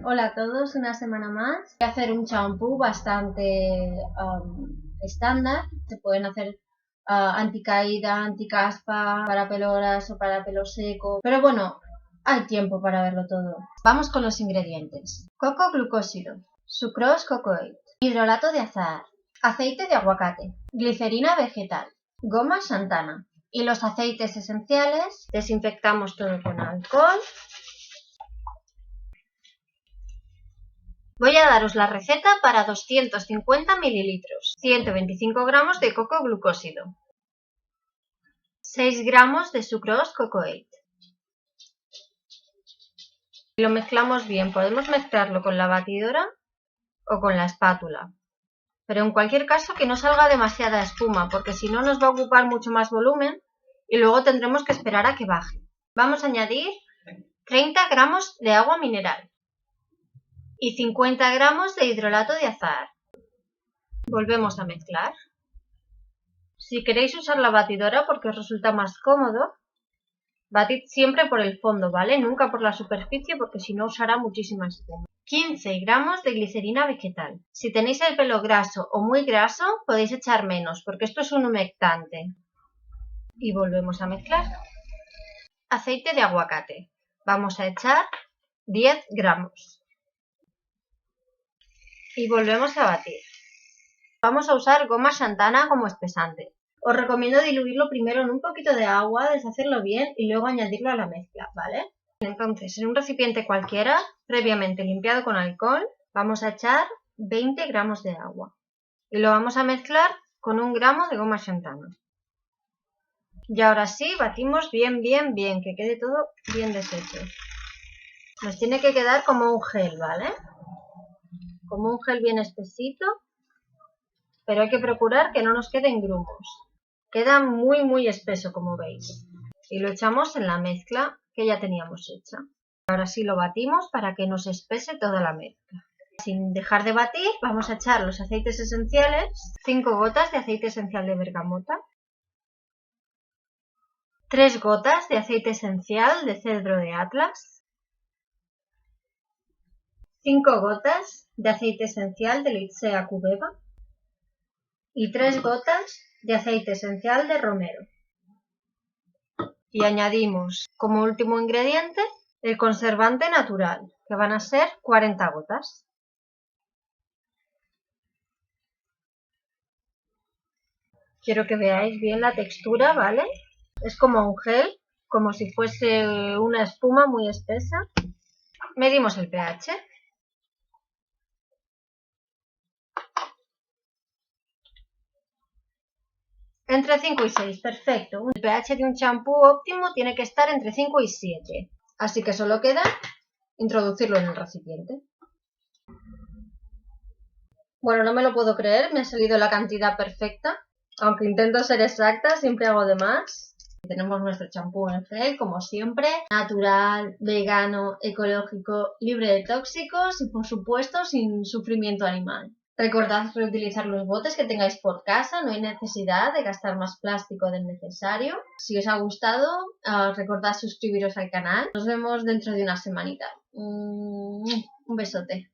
Hola a todos, una semana más. Voy a hacer un champú bastante estándar. Se pueden hacer anticaída, anticaspa, para pelo graso, para pelo seco. Pero bueno, hay tiempo para verlo todo. Vamos con los ingredientes. Coco glucósido, sucrose cocoa, hidrolato de azahar, aceite de aguacate, glicerina vegetal, goma xantana. Y los aceites esenciales, desinfectamos todo con alcohol. Voy a daros la receta para 250 mililitros, 125 gramos de coco glucósido, 6 gramos de sucrose cocoa. Lo mezclamos bien, podemos mezclarlo con la batidora o con la espátula, pero en cualquier caso que no salga demasiada espuma, porque si no nos va a ocupar mucho más volumen y luego tendremos que esperar a que baje. Vamos a añadir 30 gramos de agua mineral y 50 gramos de hidrolato de azahar. Volvemos a mezclar. Si queréis usar la batidora porque os resulta más cómodo, batid siempre por el fondo, ¿vale? Nunca por la superficie porque si no usará muchísima espuma. 15 gramos de glicerina vegetal. Si tenéis el pelo graso o muy graso, podéis echar menos porque esto es un humectante. Y volvemos a mezclar. Aceite de aguacate. Vamos a echar 10 gramos. Y volvemos a batir. Vamos a usar goma xantana como espesante. Os recomiendo diluirlo primero en un poquito de agua, deshacerlo bien y luego añadirlo a la mezcla, ¿vale? Entonces, en un recipiente cualquiera, previamente limpiado con alcohol, vamos a echar 20 gramos de agua. Y lo vamos a mezclar con 1 gramo de goma xantana. Y ahora sí, batimos bien, que quede todo bien deshecho. Nos tiene que quedar como un gel, ¿vale? Como un gel bien espesito. Pero hay que procurar que no nos queden grumos. Queda muy espeso, como veis. Y lo echamos en la mezcla que ya teníamos hecha. Ahora sí lo batimos para que nos espese toda la mezcla. Sin dejar de batir, vamos a echar los aceites esenciales, 5 gotas de aceite esencial de bergamota, 3 gotas de aceite esencial de cedro de Atlas, 5 gotas de aceite esencial de Lychea cubeba, y 3 gotas de aceite esencial de romero. Y añadimos como último ingrediente el conservante natural, que van a ser 40 gotas. Quiero que veáis bien la textura, ¿vale? Es como un gel, como si fuese una espuma muy espesa. Medimos el pH. Entre 5 y 6, perfecto. El pH de un champú óptimo tiene que estar entre 5 y 7. Así que solo queda introducirlo en el recipiente. Bueno, no me lo puedo creer, me ha salido la cantidad perfecta. Aunque intento ser exacta, siempre hago de más. Tenemos nuestro champú en gel, como siempre, natural, vegano, ecológico, libre de tóxicos y, por supuesto, sin sufrimiento animal. Recordad reutilizar los botes que tengáis por casa, no hay necesidad de gastar más plástico del necesario. Si os ha gustado, recordad suscribiros al canal. Nos vemos dentro de una semanita. Un besote.